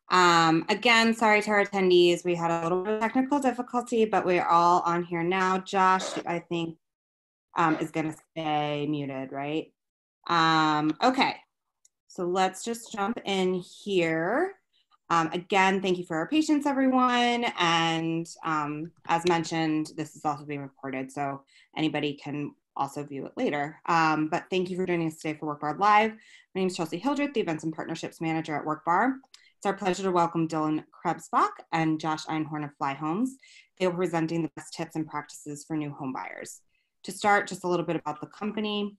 Again, sorry to our attendees. We had a little bit of technical difficulty, but we're all on here now. Josh, I think, is going to stay muted, right? Okay, so let's just jump in here. Again, thank you for your patience, everyone. And as mentioned, this is also being recorded, so anybody can also view it later. But thank you for joining us today for Workbar Live. My name is Chelsea Hildreth, the Events and Partnerships Manager at Workbar. It's our pleasure to welcome Dylan Krebsbach and Josh Einhorn of Flyhomes. They will be presenting the best tips and practices for new home buyers. To start, just a little bit about the company.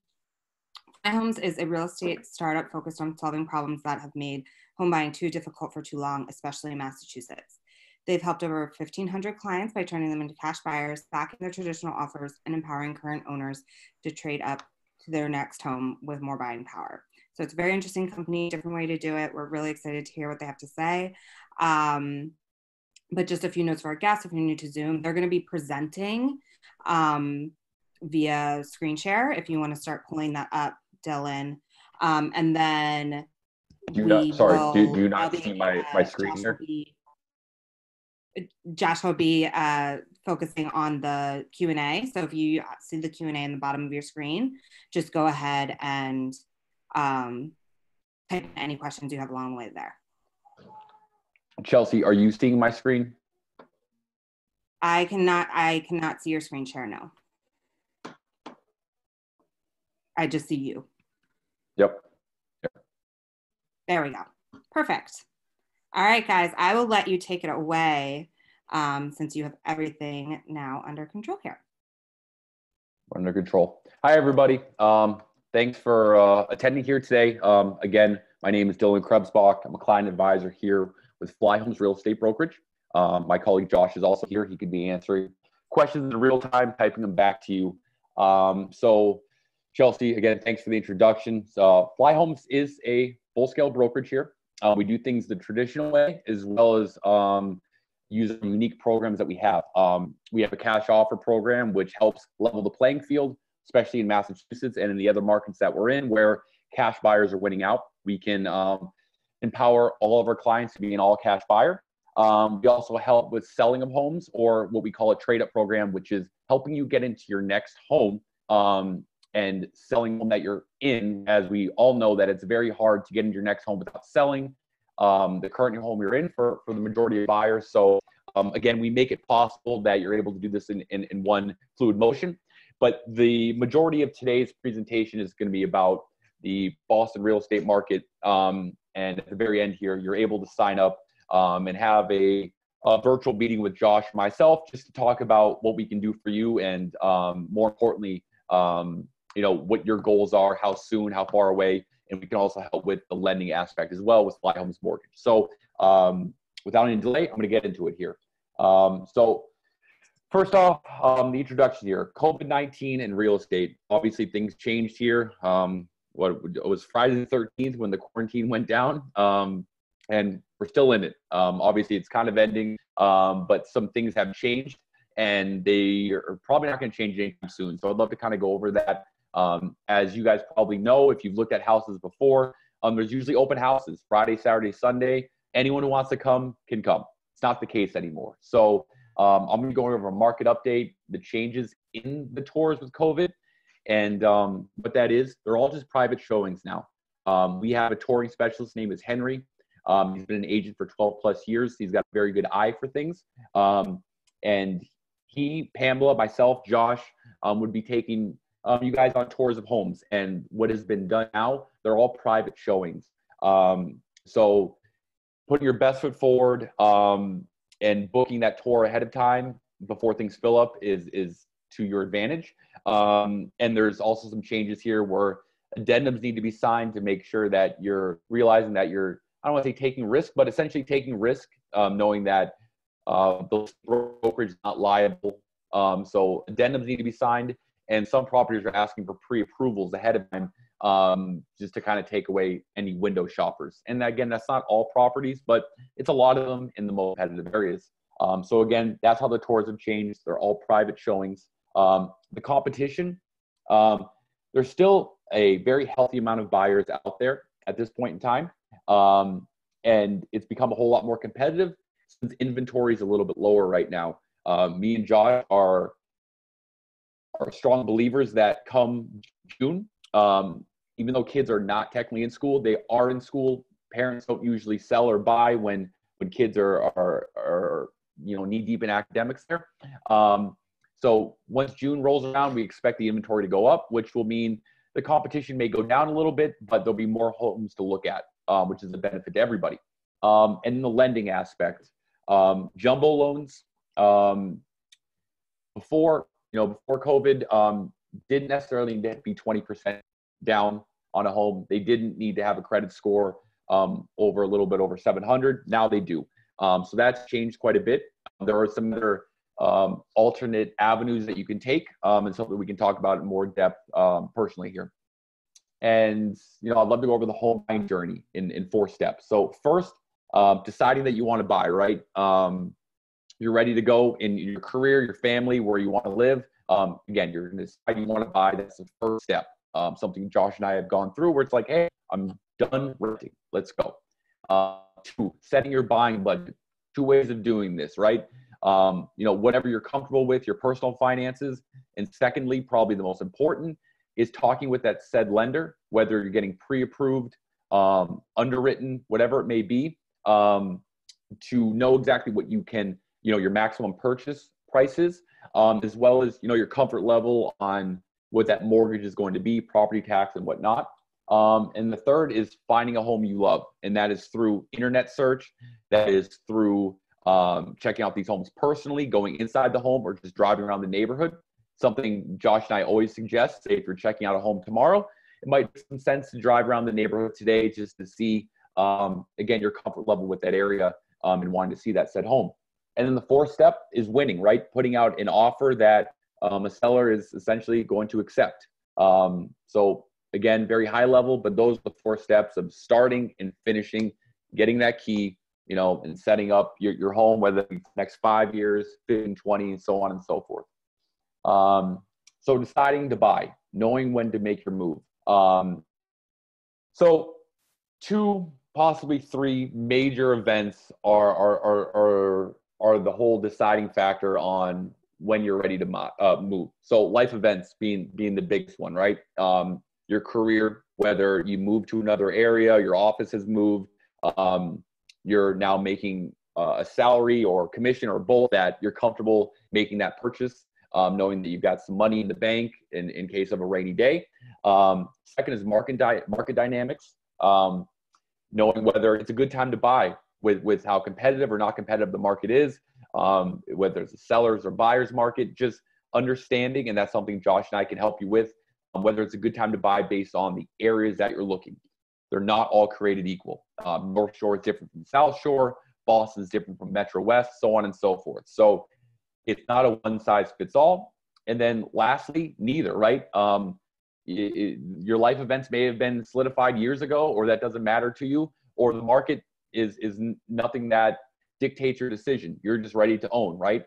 Flyhomes is a real estate startup focused on solving problems that have made home buying too difficult for too long, especially in Massachusetts. They've helped over 1,500 clients by turning them into cash buyers, backing their traditional offers, and empowering current owners to trade up to their next home with more buying power. So it's a very interesting company, different way to do it. We're really excited to hear what they have to say. But just a few notes for our guests, if you're new to Zoom, they're going to be presenting via screen share. If you want to start pulling that up, Dylan. And then do you not see my screen here? Josh will be focusing on the Q&A. So if you see the Q&A in the bottom of your screen, just go ahead and type in any questions you have along the way there. Chelsea, are you seeing my screen? I cannot see your screen share, no. I just see you. Yep. There we go. Perfect. All right, guys, I will let you take it away since you have everything now under control here. Under control. Hi, everybody. Thanks for attending here today. Again, my name is Dylan Krebsbach. I'm a client advisor here with Flyhomes Real Estate Brokerage. My colleague Josh is also here. He could be answering questions in real time, typing them back to you. So Chelsea, again, thanks for the introduction. Flyhomes is a full-scale brokerage here. We do things the traditional way, as well as use unique programs that we have. We have a cash offer program, which helps level the playing field, especially in Massachusetts and in the other markets that we're in, where cash buyers are winning out. We can empower all of our clients to be an all-cash buyer. We also help with selling of homes, or what we call a trade-up program, which is helping you get into your next home and selling home that you're in, as we all know that it's very hard to get into your next home without selling the current home you're in for the majority of buyers. So again, we make it possible that you're able to do this in one fluid motion. But the majority of today's presentation is going to be about the Boston real estate market. And at the very end here, you're able to sign up and have a virtual meeting with Josh and myself, just to talk about what we can do for you, and more importantly, what your goals are, how soon, how far away, and we can also help with the lending aspect as well with Flyhomes Mortgage. So without any delay, I'm going to get into it here. So first off, the introduction here, COVID-19 and real estate. Obviously, things changed here. It was Friday the 13th when the quarantine went down, and we're still in it. Obviously, it's kind of ending, but some things have changed, and they are probably not going to change anytime soon. So I'd love to kind of go over that. As you guys probably know, if you've looked at houses before, there's usually open houses Friday, Saturday, Sunday. Anyone who wants to come can come. It's not the case anymore. So I'm going to go over a market update, the changes in the tours with COVID, and what that is. They're all just private showings now. We have a touring specialist. His name is Henry. He's been an agent for 12 plus years. He's got a very good eye for things. And he, Pamela, myself, Josh, would be taking you guys on tours of homes. And what has been done now, they're all private showings. So putting your best foot forward and booking that tour ahead of time before things fill up is to your advantage. And there's also some changes here where addendums need to be signed to make sure that you're realizing that you're, I don't want to say taking risk, but essentially taking risk, knowing that the brokerage is not liable. So addendums need to be signed, and some properties are asking for pre-approvals ahead of time, just to kind of take away any window shoppers. And again, that's not all properties, but it's a lot of them in the most competitive areas. So again, that's how the tours have changed. They're all private showings. The competition, there's still a very healthy amount of buyers out there at this point in time. and it's become a whole lot more competitive since inventory is a little bit lower right now. Me and Josh are strong believers that come June, even though kids are not technically in school, they are in school. Parents don't usually sell or buy when kids are knee deep in academics there. So once June rolls around, we expect the inventory to go up, which will mean the competition may go down a little bit, but there'll be more homes to look at, which is a benefit to everybody. And in the lending aspect, jumbo loans, before COVID, didn't necessarily need to be 20% down on a home. They didn't need to have a credit score over a little bit over 700. Now they do. So that's changed quite a bit. There are some other alternate avenues that you can take, and something we can talk about in more depth personally here. And I'd love to go over the home buying journey in 4 steps. So first, deciding that you want to buy, right? You're ready to go in your career, your family, where you want to live. Again, you're going to decide you want to buy. That's the first step. Something Josh and I have gone through where it's like, hey, I'm done renting. Let's go. 2, setting your buying budget. 2 ways of doing this, right? Whatever you're comfortable with, your personal finances. And secondly, probably the most important, is talking with that said lender, whether you're getting pre-approved, underwritten, whatever it may be, to know exactly what you can, your maximum purchase prices, as well as, your comfort level on what that mortgage is going to be, property tax and whatnot. And the third is finding a home you love. And that is through internet search. That is through checking out these homes personally, going inside the home, or just driving around the neighborhood. Something Josh and I always suggest, say if you're checking out a home tomorrow, it might make some sense to drive around the neighborhood today just to see, again, your comfort level with that area and wanting to see that said home. And then the 4th step is winning, right? Putting out an offer that a seller is essentially going to accept. So again, very high level, but those are the 4 steps of starting and finishing, getting that key, and setting up your home, whether it's the next 5 years, 15, 20, and so on and so forth. So deciding to buy, knowing when to make your move. So 2, possibly 3 major events are the whole deciding factor on when you're ready to move. So life events being the biggest one, right? Your career, whether you move to another area, your office has moved, you're now making a salary or commission or both, that you're comfortable making that purchase, knowing that you've got some money in the bank in case of a rainy day. Second is market dynamics, knowing whether it's a good time to buy with how competitive or not competitive the market is, whether it's a seller's or buyer's market, just understanding, and that's something Josh and I can help you with, whether it's a good time to buy based on the areas that you're looking. They're not all created equal. North Shore is different from South Shore. Boston is different from Metro West, so on and so forth. So it's not a one size fits all. And then lastly, neither, right? Your life events may have been solidified years ago, or that doesn't matter to you, or the market is nothing that dictates your decision. You're just ready to own, right?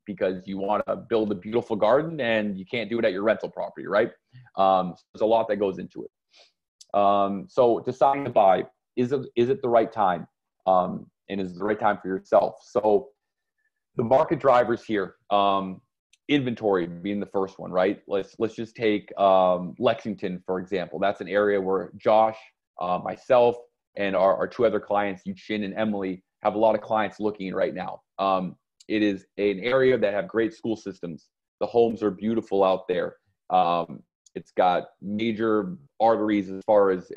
Because you want to build a beautiful garden and you can't do it at your rental property, right? So there's a lot that goes into it. So deciding to buy, is it the right time? And is it the right time for yourself? So the market drivers here, inventory being the first one, right? Let's just take Lexington, for example. That's an area where Josh, myself, and our 2 other clients, Yuchin and Emily, have a lot of clients looking right now. It is an area that have great school systems. The homes are beautiful out there. It's got major arteries as far as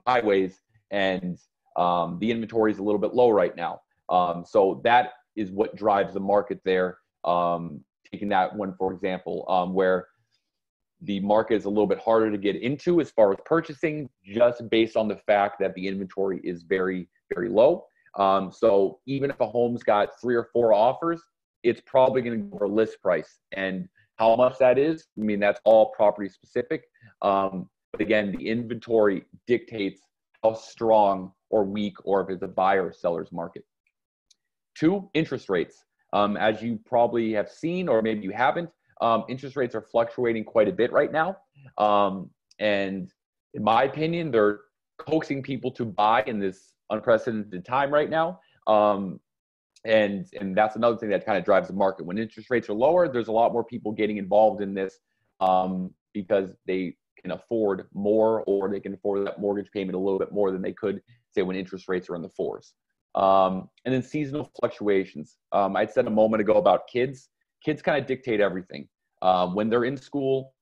highways, and the inventory is a little bit low right now. So that is what drives the market there. Taking that one, for example, where the market is a little bit harder to get into as far as purchasing, just based on the fact that the inventory is very, very low. So even if a home's got 3 or 4 offers, it's probably going to go for list price. And how much that is, I mean, that's all property specific. But again, the inventory dictates how strong or weak, or if it's a buyer or seller's market. 2, interest rates. As you probably have seen, or maybe you haven't, interest rates are fluctuating quite a bit right now. And in my opinion, they're coaxing people to buy in this unprecedented time right now. And that's another thing that kind of drives the market. When interest rates are lower, there's a lot more people getting involved in this because they can afford more, or they can afford that mortgage payment a little bit more than they could, say, when interest rates are in the fours. And then seasonal fluctuations. I said a moment ago about kids. Kids kind of dictate everything. When they're in school,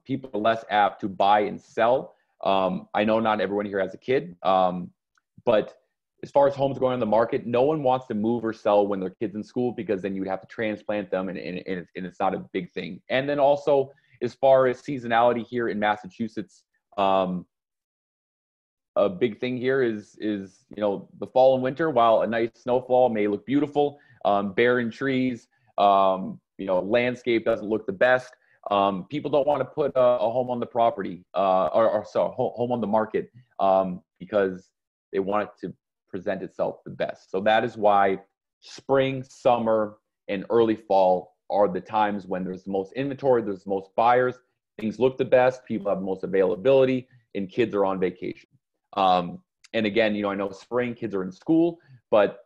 people are less apt to buy and sell. I know not everyone here has a kid, but as far as homes going on the market, no one wants to move or sell when their kid's in school, because then you'd have to transplant them, and it's not a big thing. And then also, as far as seasonality here in Massachusetts, a big thing here is the fall and winter. While a nice snowfall may look beautiful, barren trees, landscape doesn't look the best. People don't want to put a home on the property, home on the market, because they want it to present itself the best. So that is why spring, summer, and early fall are the times when there's the most inventory, there's the most buyers, things look the best, people have the most availability, and kids are on vacation. And again, I know spring, kids are in school, but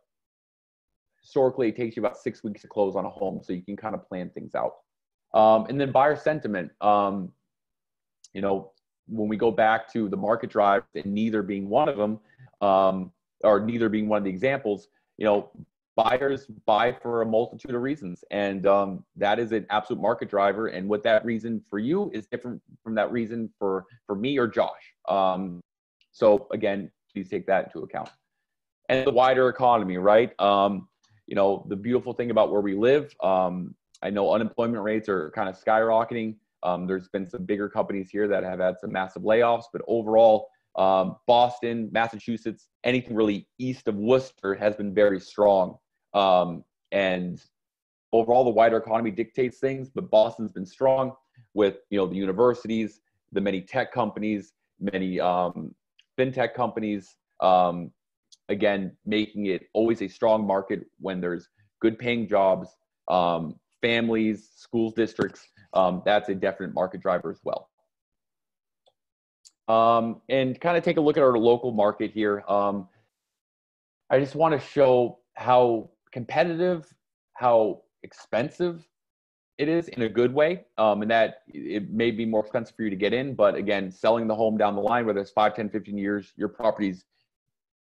historically it takes you about 6 weeks to close on a home, so you can kind of plan things out. And then buyer sentiment, when we go back to the market drive, and neither being one of them, or neither being one of the examples, buyers buy for a multitude of reasons. And that is an absolute market driver. And what that reason for you is different from that reason for me or Josh. So again, please take that into account. And the wider economy, right? The beautiful thing about where we live, I know unemployment rates are kind of skyrocketing. There's been some bigger companies here that have had some massive layoffs, but overall, Boston, Massachusetts, anything really east of Worcester has been very strong. And overall, the wider economy dictates things, but Boston's been strong with, the universities, the many tech companies, many fintech companies, again, making it always a strong market when there's good paying jobs, families, schools, districts. That's a definite market driver as well. And kind of take a look at our local market here. I just want to show how competitive, how expensive it is in a good way, and that it may be more expensive for you to get in, but again, selling the home down the line, whether it's 5, 10, 15 years, your properties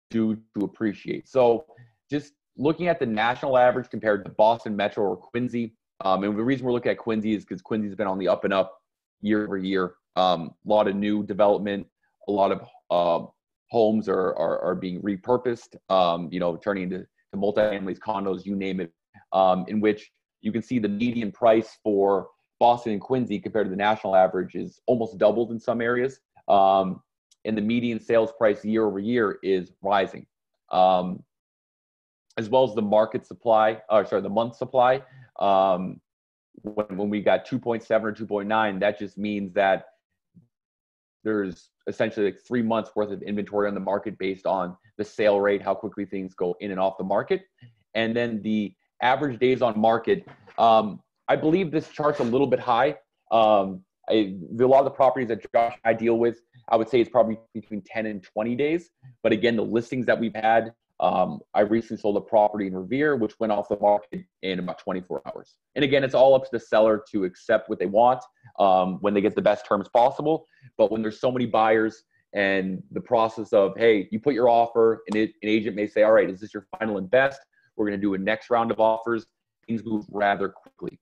due to appreciate. So just looking at the national average compared to Boston Metro or Quincy, and the reason we're looking at Quincy is because Quincy's been on the up and up year over year. A lot of new development, a lot of homes are being repurposed, turning into multifamilies, condos, you name it, in which you can see the median price for Boston and Quincy compared to the national average is almost doubled in some areas. And the median sales price year over year is rising, as well as the month supply. When we got 2.7 or 2.9, that just means that there's essentially like 3 months worth of inventory on the market based on the sale rate, how quickly things go in and off the market. And then the average days on market, I believe this chart's a little bit high. A lot of the properties that Josh and I deal with, I would say it's probably between 10 and 20 days. But again, the listings that we've had, I recently sold a property in Revere, which went off the market in about 24 hours. And again, it's all up to the seller to accept what they want when they get the best terms possible. But when there's so many buyers and the process of, hey, you put your offer, and an agent may say, all right, is this your final and best? We're going to do a next round of offers. Things move rather quickly.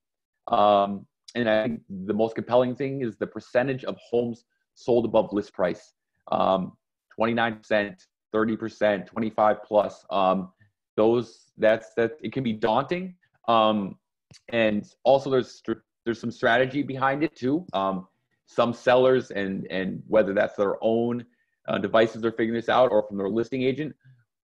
And I think the most compelling thing is the percentage of homes sold above list price. 29%, 30%, 25 plus. It can be daunting. And also there's some strategy behind it too. Some sellers, and whether that's their own devices they're figuring this out, or from their listing agent,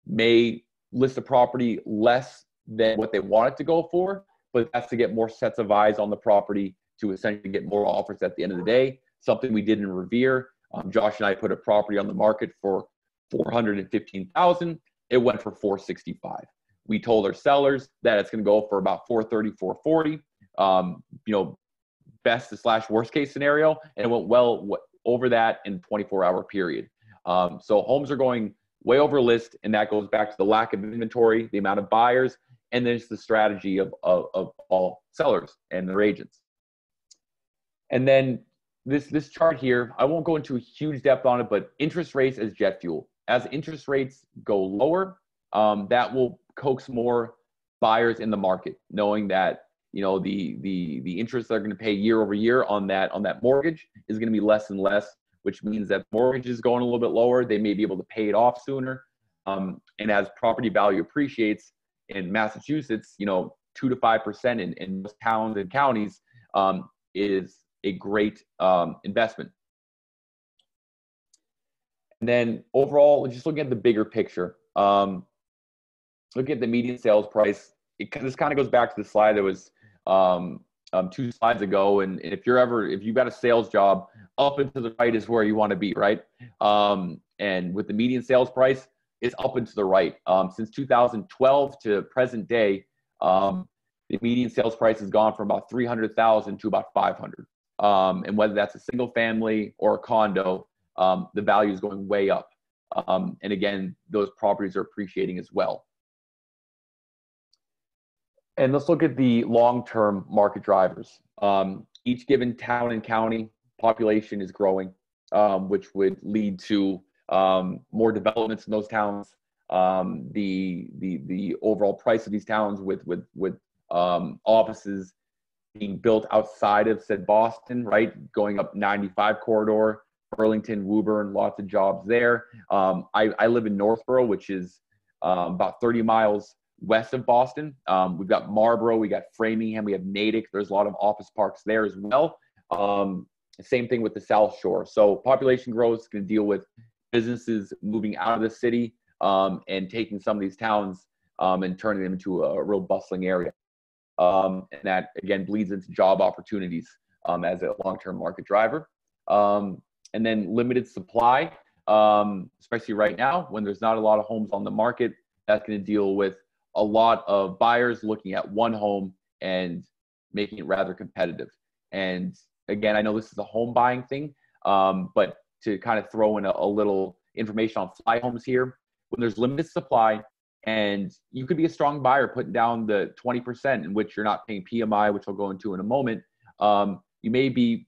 may list a property less than what they want it to go for, but that's to get more sets of eyes on the property to essentially get more offers at the end of the day. Something we did in Revere. Josh and I put a property on the market for $415,000. It went for $465,000. We told our sellers that it's going to go for about $430,000, $440,000. Best / worst case scenario, and it went well over that in a 24-hour period. So homes are going way over list, and that goes back to the lack of inventory, the amount of buyers, and then it's the strategy of all sellers and their agents. And then this chart here, I won't go into a huge depth on it, but interest rates as jet fuel. As interest rates go lower, that will coax more buyers in the market, knowing that the interest they're going to pay year over year on that mortgage is going to be less and less, which means that mortgage is going a little bit lower. They may be able to pay it off sooner. And as property value appreciates in Massachusetts, 2 to 5% in most towns and counties is a great investment. And then overall, just looking at the bigger picture, look at the median sales price. This kind of goes back to the slide that was 2 slides ago. And if you've got a sales job, up and to the right is where you want to be, right? And with the median sales price, it's up and to the right. Since 2012 to present day, the median sales price has gone from about 300,000 to about 500. And whether that's a single family or a condo, the value is going way up. And again, those properties are appreciating as well. And let's look at the long-term market drivers. Each given town and county population is growing, which would lead to more developments in those towns. The overall price of these towns with offices being built outside of said Boston, right? Going up 95 corridor, Burlington, Woburn, lots of jobs there. I live in Northborough, which is about 30 miles west of Boston. We've got Marlborough, we got Framingham, we have Natick. There's a lot of office parks there as well. Same thing with the South Shore. So population growth is going to deal with businesses moving out of the city and taking some of these towns and turning them into a real bustling area. And that, again, bleeds into job opportunities as a long-term market driver. And then limited supply, especially right now when there's not a lot of homes on the market. That's going to deal with a lot of buyers looking at one home and making it rather competitive. And again, I know this is a home buying thing, but to kind of throw in a little information on Flyhomes here, when there's limited supply and you could be a strong buyer putting down the 20% in which you're not paying PMI, which I'll go into in a moment, you may be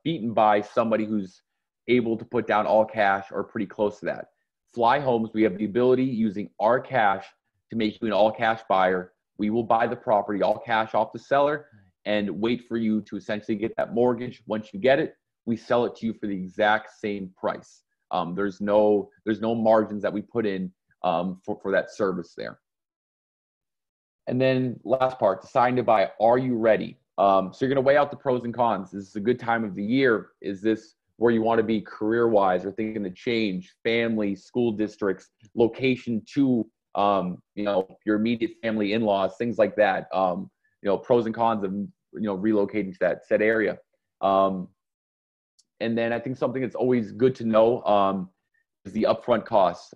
beaten by somebody who's able to put down all cash or pretty close to that. Flyhomes, we have the ability using our cash to make you an all cash buyer. We will buy the property all cash off the seller and wait for you to essentially get that mortgage. Once you get it, we sell it to you for the exact same price. There's no margins that we put in for that service there. And then last part, deciding to buy. Are you ready? So you're going to weigh out the pros and cons. Is this a good time of the year? Is this where you want to be career-wise, or thinking to change, family, school districts, location to your immediate family, in-laws, things like that. Pros and cons of relocating to that said area. And then I think something that's always good to know is the upfront costs.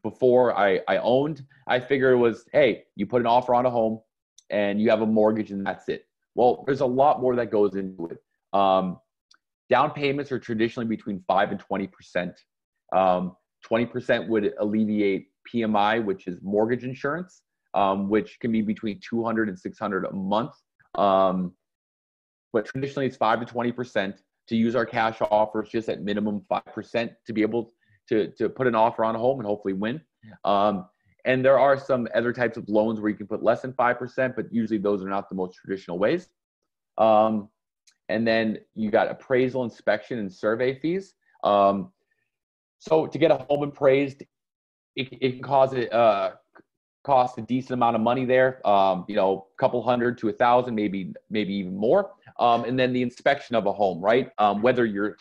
Before I owned, I figured it was, hey, you put an offer on a home and you have a mortgage and that's it. Well, there's a lot more that goes into it. Down payments are traditionally between 5 and 20%. 20% would alleviate PMI, which is mortgage insurance, which can be between $200 and $600 a month. But traditionally it's 5 to 20%. To use our cash offers just at minimum 5% to be able to put an offer on a home and hopefully win. And there are some other types of loans where you can put less than 5%, but usually those are not the most traditional ways. And then you got appraisal, inspection, and survey fees. So to get a home appraised, it can cost a decent amount of money there. A couple hundred to $1,000, maybe even more. And then the inspection of a home, right? Whether you're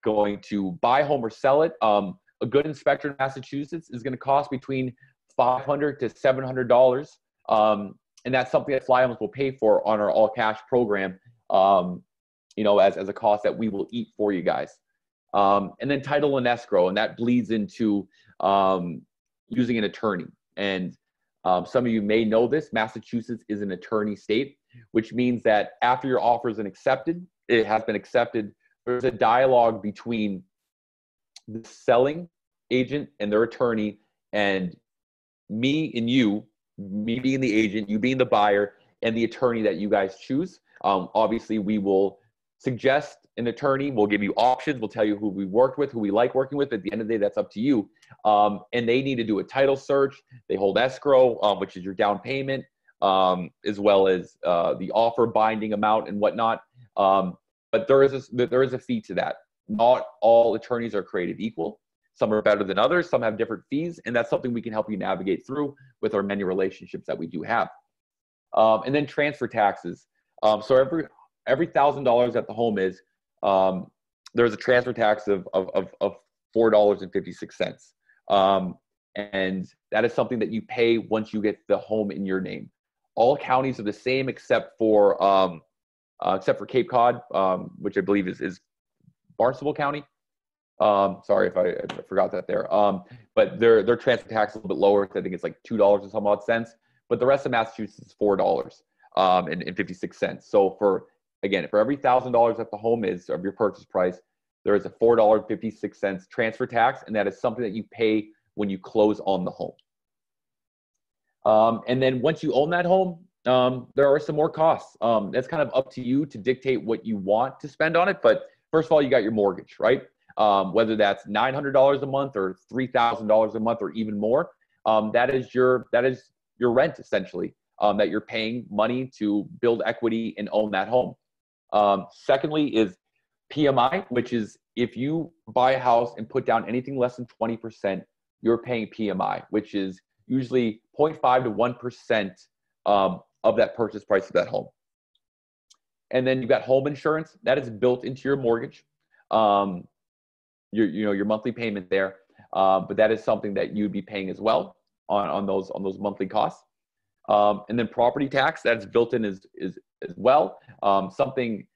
going to buy a home or sell it, a good inspector in Massachusetts is going to cost between $500 to $700. And that's something that Flyhomes will pay for on our all cash program. As a cost that we will eat for you guys. And then title and escrow, and that bleeds into using an attorney. And some of you may know this, Massachusetts is an attorney state, which means that after your offer has been accepted, there's a dialogue between the selling agent and their attorney, and me and you, me being the agent, you being the buyer, and the attorney that you guys choose. Obviously, we will suggest an attorney. We'll give you options. We'll tell you who we worked with, who we like working with. At the end of the day, that's up to you. And they need to do a title search. They hold escrow, which is your down payment, as well as the offer binding amount and whatnot. But there is a fee to that. Not all attorneys are created equal. Some are better than others. Some have different fees, and that's something we can help you navigate through with our many relationships that we do have. And then transfer taxes. So every $1,000 that the home is, there's a transfer tax of $4.56. And that is something that you pay once you get the home in your name. All counties are the same except for Cape Cod, which I believe is Barnstable County. Sorry if I forgot that there. But their transfer tax is a little bit lower. I think it's like $2 and some odd cents. But the rest of Massachusetts is $4 and 56 cents. So for every $1,000 that the home is of your purchase price, there is a $4.56 transfer tax, and that is something that you pay when you close on the home. And then once you own that home, there are some more costs. That's kind of up to you to dictate what you want to spend on it. But first of all, you got your mortgage, right? Whether that's $900 a month or $3,000 a month or even more, that is your rent essentially, that you're paying money to build equity and own that home. Secondly is PMI, which is if you buy a house and put down anything less than 20%, you're paying PMI, which is usually 0.5 to 1% of that purchase price of that home. And then you've got home insurance that is built into your mortgage. Your monthly payment there, but that is something that you'd be paying as well on those monthly costs. And then property tax, that's built in as well. Something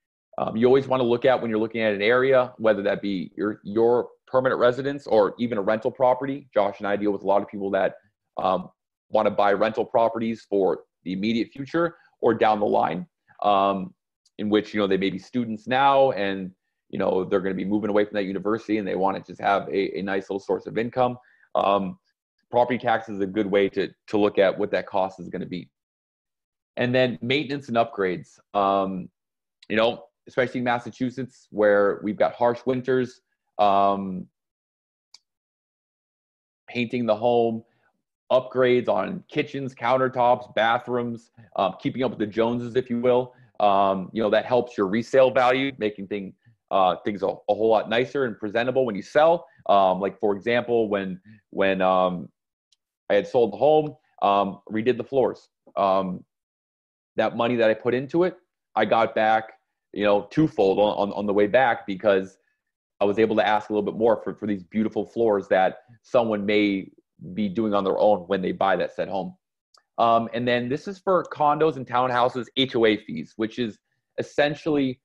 you always want to look at when you're looking at an area, whether that be your permanent residence or even a rental property. Josh and I deal with a lot of people that want to buy rental properties for the immediate future or down the line, in which they may be students now and they're going to be moving away from that university and they want to just have a nice little source of income. Property tax is a good way to look at what that cost is going to be. And then maintenance and upgrades, especially in Massachusetts where we've got harsh winters, painting the home, upgrades on kitchens, countertops, bathrooms, keeping up with the Joneses, if you will. That helps your resale value, making things a whole lot nicer and presentable when you sell. Like for example, when I had sold the home, redid the floors. That money that I put into it, I got back, twofold on the way back, because I was able to ask a little bit more for these beautiful floors that someone may be doing on their own when they buy that said home. And then this is for condos and townhouses, HOA fees, which is essentially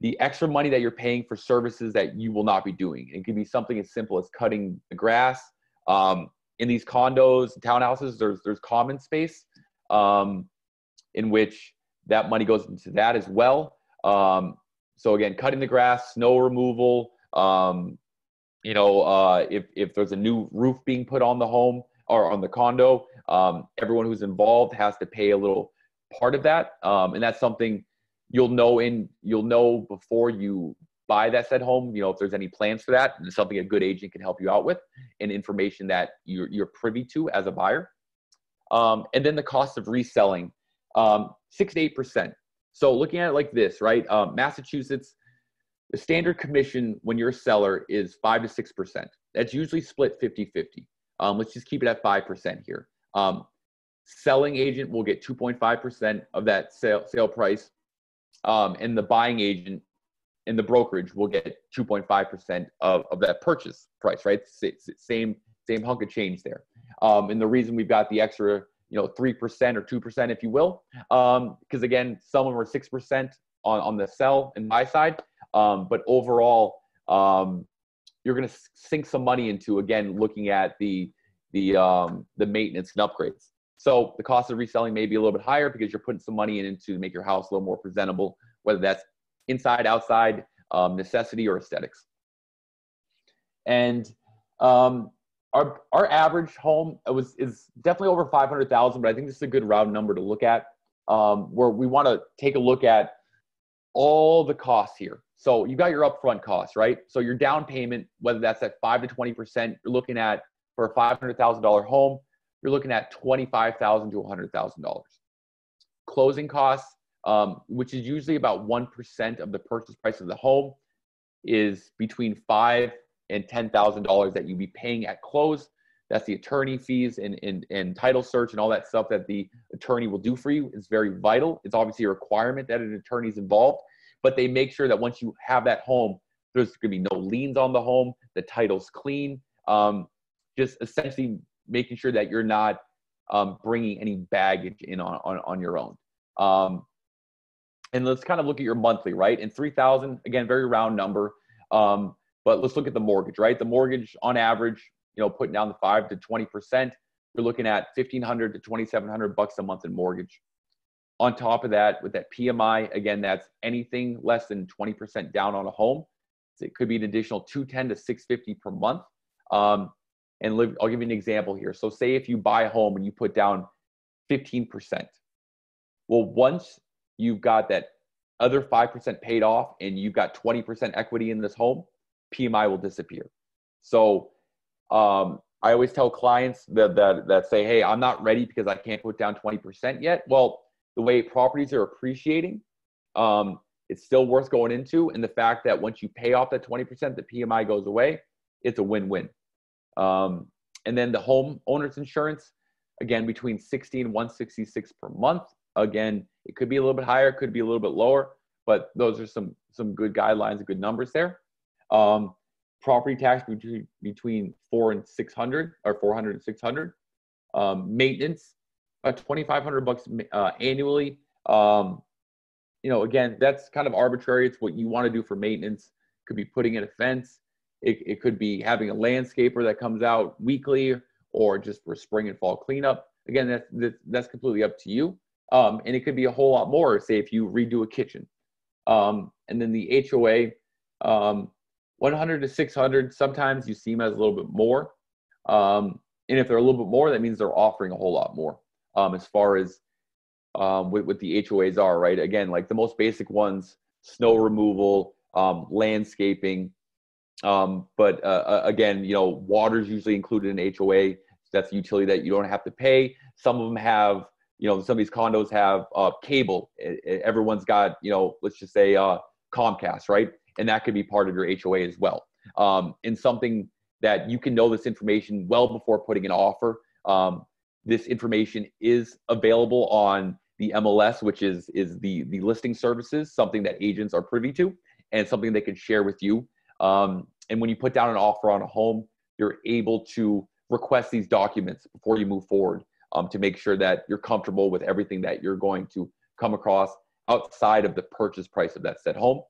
the extra money that you're paying for services that you will not be doing. It could be something as simple as cutting the grass. In these condos and townhouses, there's common space, in which that money goes into that as well. So again, cutting the grass, snow removal, if there's a new roof being put on the home or on the condo, everyone who's involved has to pay a little part of that. And that's something you'll know before you buy that said home, if there's any plans for that, and it's something a good agent can help you out with, and information that you're privy to as a buyer. And then the cost of reselling, 6 to 8%. So looking at it like this, right? Massachusetts, the standard commission when you're a seller is 5 to 6%. That's usually split 50-50. Let's just keep it at 5% here. Selling agent will get 2.5% of that sale price, and the buying agent and the brokerage will get 2.5% of that purchase price, right? Same hunk of change there. And the reason we've got the extra, 3% or 2%, if you will, because again, some of them are 6% on the sell and buy side. But overall, you're going to sink some money into, again, looking at the maintenance and upgrades. So the cost of reselling may be a little bit higher because you're putting some money in to make your house a little more presentable, whether that's inside, outside, necessity, or aesthetics. And our average home is definitely over 500,000, but I think this is a good round number to look at, where we want to take a look at all the costs here. So you got your upfront costs, right? So your down payment, whether that's at 5 to 20%, you're looking at, for a $500,000 home, you're looking at $25,000 to $100,000. Closing costs, which is usually about 1% of the purchase price of the home, is between $5,000 and $10,000 that you'd be paying at close. That's the attorney fees and title search and all that stuff that the attorney will do for you. It's very vital. It's obviously a requirement that an attorney's involved, but they make sure that once you have that home, there's going to be no liens on the home, the title's clean, just essentially making sure that you're not bringing any baggage in on your own. And let's kind of look at your monthly, right? And $3,000, again, very round number. But let's look at the mortgage, right? The mortgage on average, putting down the 5 to 20%, you're looking at $1,500 to $2,700 a month in mortgage. On top of that, with that PMI, again, that's anything less than 20% down on a home. So it could be an additional $210 to $650 per month. I'll give you an example here. So say if you buy a home and you put down 15%. Well, once you've got that other 5% paid off and you've got 20% equity in this home, PMI will disappear. So I always tell clients that say, hey, I'm not ready because I can't put down 20% yet. Well, the way properties are appreciating, it's still worth going into. And the fact that once you pay off that 20%, the PMI goes away, it's a win-win. And then the home owner's insurance, again, between $60 and $166 per month. Again, it could be a little bit higher, could be a little bit lower, but those are some good guidelines and good numbers there. Property tax between $400 and $600, or $400 and $600. Maintenance, about $2,500 annually. Again, that's kind of arbitrary. It's what you want to do for maintenance. Could be putting in a fence. It could be having a landscaper that comes out weekly, or just for spring and fall cleanup. Again, that's completely up to you. And it could be a whole lot more, say if you redo a kitchen. And then the HOA, 100 to 600, sometimes you see them as a little bit more. And if they're a little bit more, that means they're offering a whole lot more, as far as what the HOAs are, right? Again, like the most basic ones, snow removal, landscaping. But again, water's usually included in HOA. That's a utility that you don't have to pay. Some of them have, some of these condos have cable. Everyone's got, let's just say Comcast, right? And that could be part of your HOA as well. And something that you can know this information well before putting an offer. This information is available on the MLS, which is the listing services, something that agents are privy to, and something they can share with you. And when you put down an offer on a home, you're able to request these documents before you move forward, to make sure that you're comfortable with everything that you're going to come across outside of the purchase price of that said home.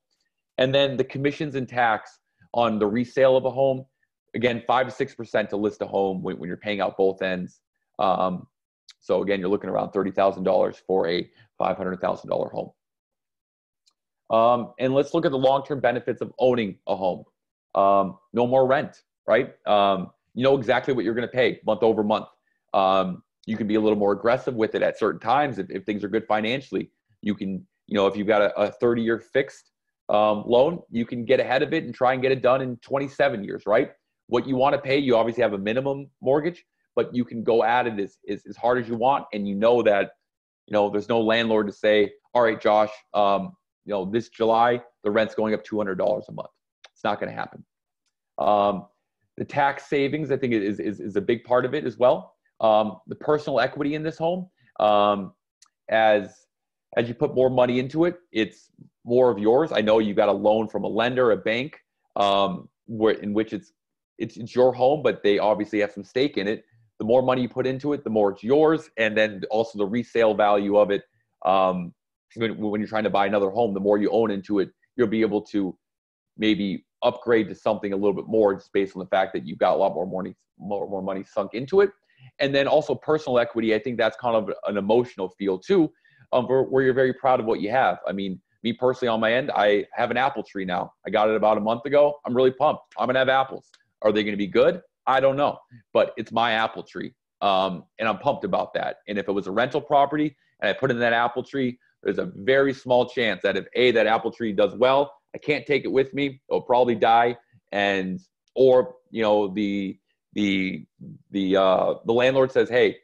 And then the commissions and tax on the resale of a home, again, 5 to 6% to list a home when you're paying out both ends. So again, you're looking around $30,000 for a $500,000 home. And let's look at the long-term benefits of owning a home. No more rent, right? You know exactly what you're going to pay month over month. You can be a little more aggressive with it at certain times if things are good financially. You can, if you've got a 30-year fixed loan, you can get ahead of it and try and get it done in 27 years, right? What you want to pay, you obviously have a minimum mortgage, but you can go at it as hard as you want. And that, there's no landlord to say, all right, Josh, this July, the rent's going up $200 a month. It's not going to happen. The tax savings, I think, is a big part of it as well. The personal equity in this home, as you put more money into it, it's more of yours. I know you got a loan from a lender, a bank, in which it's your home, but they obviously have some stake in it. The more money you put into it, the more it's yours. And then also the resale value of it. When you're trying to buy another home, the more you own into it, you'll be able to maybe upgrade to something a little bit more, just based on the fact that you've got a lot more money sunk into it. And then also personal equity, I think that's kind of an emotional feel too, where you're very proud of what you have. I mean, me personally on my end, I have an apple tree now. I got it about a month ago. I'm really pumped. I'm going to have apples. Are they going to be good? I don't know, but it's my apple tree. And I'm pumped about that. And if it was a rental property and I put in that apple tree, there's a very small chance that if that apple tree does well, I can't take it with me. It'll probably die. And, or, the landlord says, hey,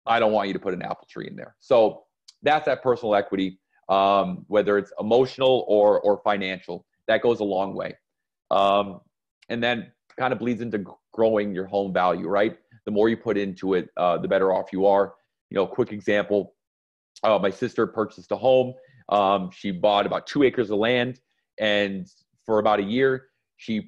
I don't want you to put an apple tree in there. So that's that personal equity, whether it's emotional or financial. That goes a long way. And then kind of bleeds into growing your home value, right? The more you put into it, the better off you are. Quick example, my sister purchased a home. She bought about 2 acres of land, and for about a year, she's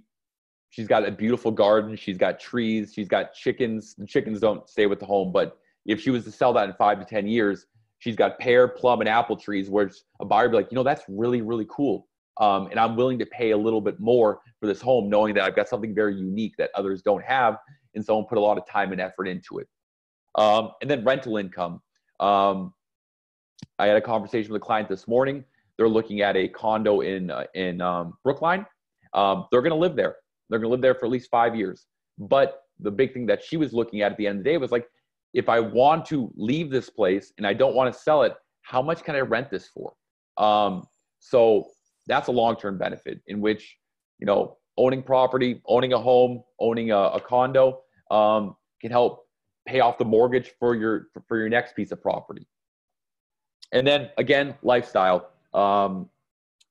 got a beautiful garden. She's got trees. She's got chickens. The chickens don't stay with the home, but if she was to sell that in 5 to 10 years, she's got pear, plum, and apple trees, where a buyer would be like, that's really, really cool. And I'm willing to pay a little bit more for this home, knowing that I've got something very unique that others don't have, and someone put a lot of time and effort into it. And then rental income. I had a conversation with a client this morning. They're looking at a condo in Brookline. They're going to live there. They're going to live there for at least 5 years. But the big thing that she was looking at the end of the day was like, if I want to leave this place and I don't want to sell it, how much can I rent this for? So that's a long-term benefit in which, owning property, owning a home, owning a condo can help pay off the mortgage for your next piece of property. And then again, lifestyle.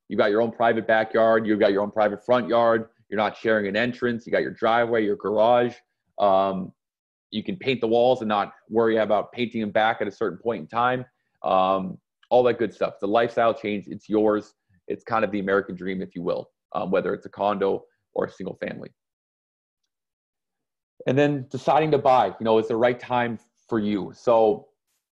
You've got your own private backyard. You've got your own private front yard. You're not sharing an entrance. You got your driveway, your garage. You can paint the walls and not worry about painting them back at a certain point in time. All that good stuff. The lifestyle change, it's yours. It's kind of the American dream, if you will, whether it's a condo or a single family. And then deciding to buy, is the right time for you. So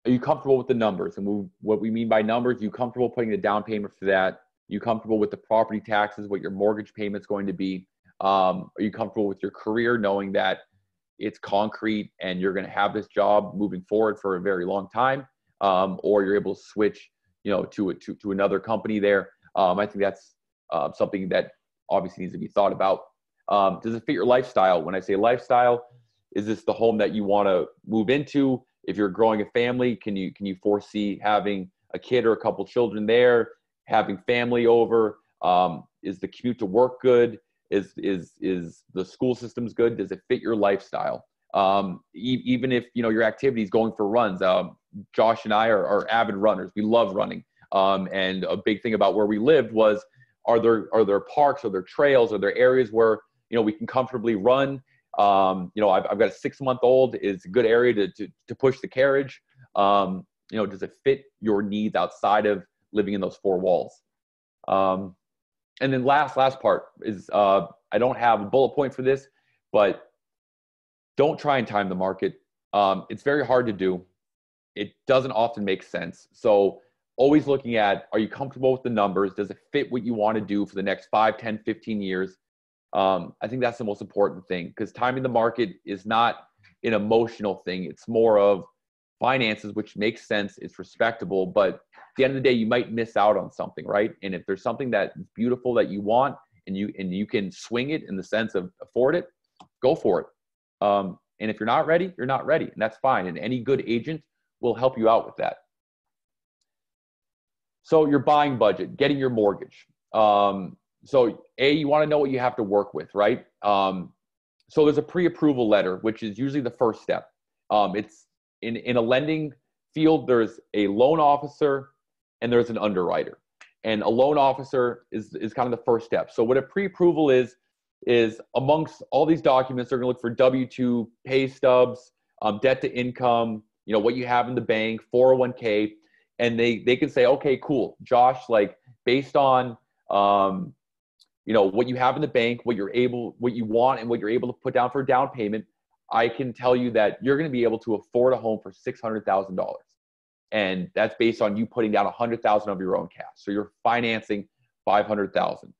are you comfortable with the numbers? And what we mean by numbers, are you comfortable putting the down payment for that? Are you comfortable with the property taxes, what your mortgage payment's going to be? Are you comfortable with your career, knowing that it's concrete and you're going to have this job moving forward for a very long time? Or you're able to switch, to another company there. I think that's something that obviously needs to be thought about. Does it fit your lifestyle? When I say lifestyle, is this the home that you want to move into? If you're growing a family, can you foresee having a kid or a couple children there, having family over? Is the commute to work good? Is the school systems good? Does it fit your lifestyle? Even if your activities, going for runs. Josh and I are avid runners. We love running. And a big thing about where we lived was, are there parks, are there trails, are there areas where we can comfortably run? I've got a 6-month-old. It's a good area to push the carriage. Does it fit your needs outside of living in those 4 walls? And then last part is, I don't have a bullet point for this, but don't try and time the market. It's very hard to do. It doesn't often make sense. So always looking at, are you comfortable with the numbers? Does it fit what you want to do for the next 5, 10, 15 years? I think that's the most important thing, because timing the market is not an emotional thing. It's more of finances, which makes sense. It's respectable, but at the end of the day, you might miss out on something, right? And if there's something that's beautiful that you want and you can swing it in the sense of afford it, go for it. And if you're not ready, you're not ready, and that's fine. And any good agent will help you out with that. So your buying budget, getting your mortgage. So you want to know what you have to work with, right? So there's a pre-approval letter, which is usually the first step. It's in a lending field, there's a loan officer and there's an underwriter. And a loan officer is kind of the first step. So what a pre-approval is amongst all these documents, they're going to look for W-2, pay stubs, debt to income, what you have in the bank, 401k, and they can say, okay, cool, Josh, like based on what you have in the bank, what you want, and what you're able to put down for a down payment, I can tell you that you're going to be able to afford a home for $600,000. And that's based on you putting down $100,000 of your own cash. So you're financing $500,000,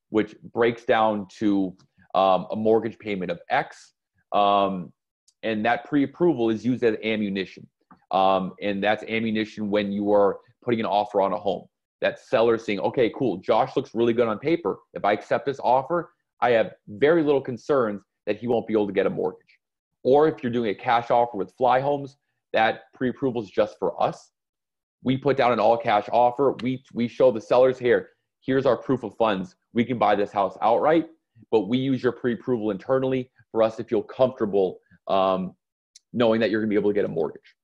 which breaks down to a mortgage payment of X. And that pre-approval is used as ammunition. And that's ammunition when you are putting an offer on a home. That seller saying, okay, cool, Josh looks really good on paper. If I accept this offer, I have very little concerns that he won't be able to get a mortgage. Or if you're doing a cash offer with Flyhomes, that pre-approval is just for us. We put down an all-cash offer. We show the sellers here, here's our proof of funds. We can buy this house outright, but we use your pre-approval internally for us to feel comfortable knowing that you're going to be able to get a mortgage.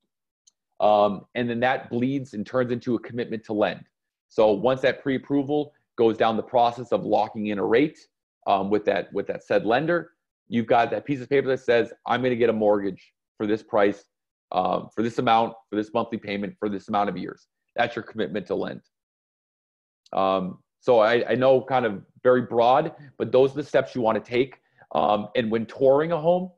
And then that bleeds and turns into a commitment to lend. So once that pre-approval goes down the process of locking in a rate with that said lender, you've got that piece of paper that says, I'm going to get a mortgage for this price, for this amount, for this monthly payment, for this amount of years. That's your commitment to lend. So I know kind of very broad, but those are the steps you want to take. And when touring a home,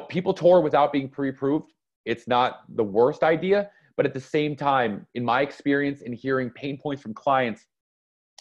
people tour without being pre-approved. It's not the worst idea, but at the same time, in my experience in hearing pain points from clients,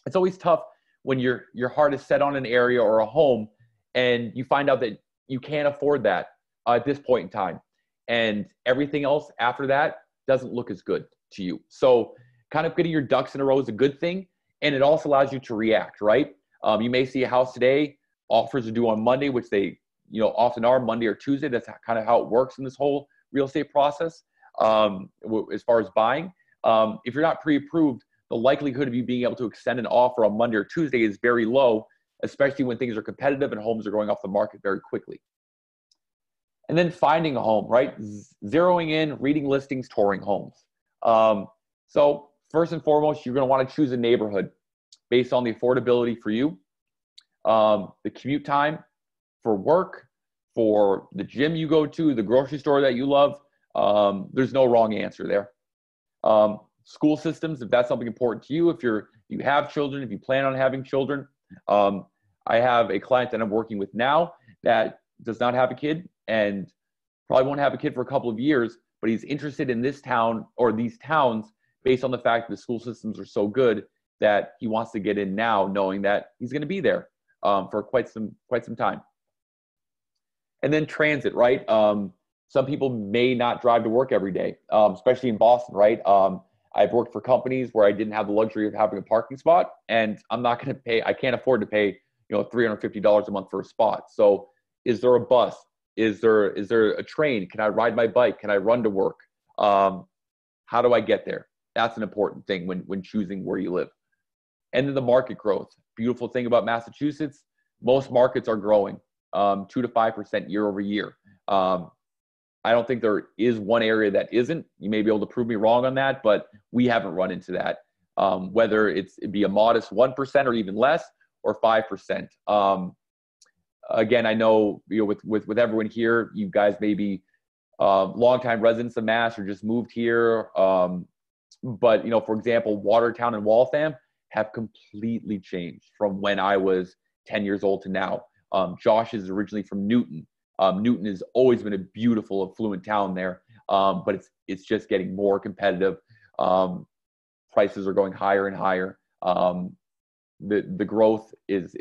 it's always tough when your heart is set on an area or a home and you find out that you can't afford that at this point in time. And everything else after that doesn't look as good to you. So kind of getting your ducks in a row is a good thing. And it also allows you to react, right? You may see a house today, offers are due on Monday, which they often are Monday or Tuesday. That's kind of how it works in this whole real estate process as far as buying. If you're not pre-approved, the likelihood of you being able to extend an offer on Monday or Tuesday is very low, especially when things are competitive and homes are going off the market very quickly. And then finding a home, right? Zeroing in, reading listings, touring homes. So first and foremost, you're going to want to choose a neighborhood based on the affordability for you, the commute time for work, for the gym you go to, the grocery store that you love. There's no wrong answer there. School systems, if that's something important to you, if you have children, if you plan on having children. I have a client that I'm working with now that does not have a kid and probably won't have a kid for a couple of years, but he's interested in this town or these towns based on the fact that the school systems are so good that he wants to get in now, knowing that he's going to be there for quite some time. And then transit, right? Some people may not drive to work every day, especially in Boston, right? I've worked for companies where I didn't have the luxury of having a parking spot, and I can't afford to pay, $350 a month for a spot. So is there a bus? Is there a train? Can I ride my bike? Can I run to work? How do I get there? That's an important thing when choosing where you live. And then the market growth. Beautiful thing about Massachusetts, most markets are growing 2 to 5% year over year. I don't think there is one area that isn't. You may be able to prove me wrong on that, but we haven't run into that. Whether it'd be a modest 1% or even less, or 5%. Again, I know with everyone here, you guys may be longtime residents of Mass or just moved here. But for example, Watertown and Waltham have completely changed from when I was 10 years old to now. Josh is originally from Newton. Newton has always been a beautiful, affluent town there, but it's just getting more competitive. Prices are going higher and higher. The growth is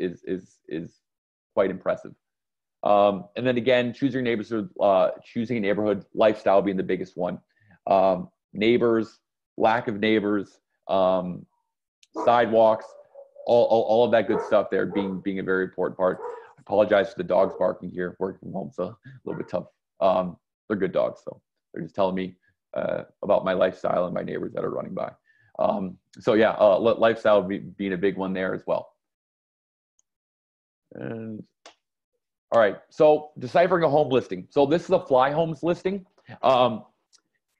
quite impressive. And then again, choosing a neighborhood, lifestyle being the biggest one. Neighbors, lack of neighbors, sidewalks, all of that good stuff there being a very important part. I apologize for the dogs barking here, working from home, so a little bit tough. They're good dogs, so they're just telling me about my lifestyle and my neighbors that are running by. So yeah, lifestyle being a big one there as well. And all right, so deciphering a home listing. So this is a Flyhomes listing.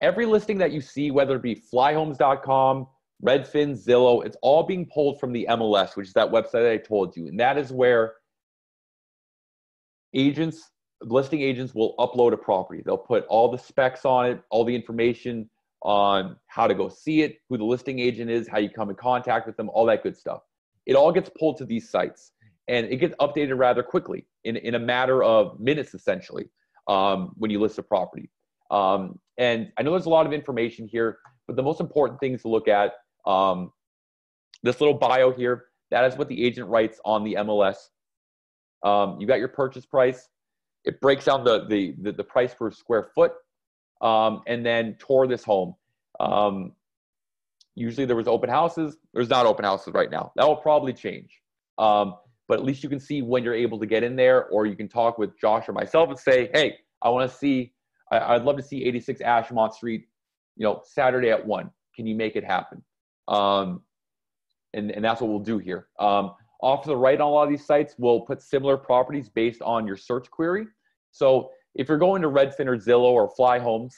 Every listing that you see, whether it be flyhomes.com, Redfin, Zillow, it's all being pulled from the MLS, which is that website that I told you. And that is where listing agents will upload a property. They'll put all the specs on it, all the information on how to go see it, who the listing agent is, how you come in contact with them, all that good stuff. It all gets pulled to these sites, and it gets updated rather quickly in a matter of minutes, essentially, when you list a property. And I know there's a lot of information here, but the most important things to look at, this little bio here, that is what the agent writes on the MLS. You got your purchase price. It breaks down the price per square foot, and then tour this home. Usually there was open houses. There's not open houses right now. That will probably change. but at least you can see when you're able to get in there, or you can talk with Josh or myself and say, hey, I'd love to see 86 Ashmont Street, Saturday at 1. Can you make it happen? And that's what we'll do here. Off to the right on a lot of these sites, we'll put similar properties based on your search query. So if you're going to Redfin or Zillow or Flyhomes,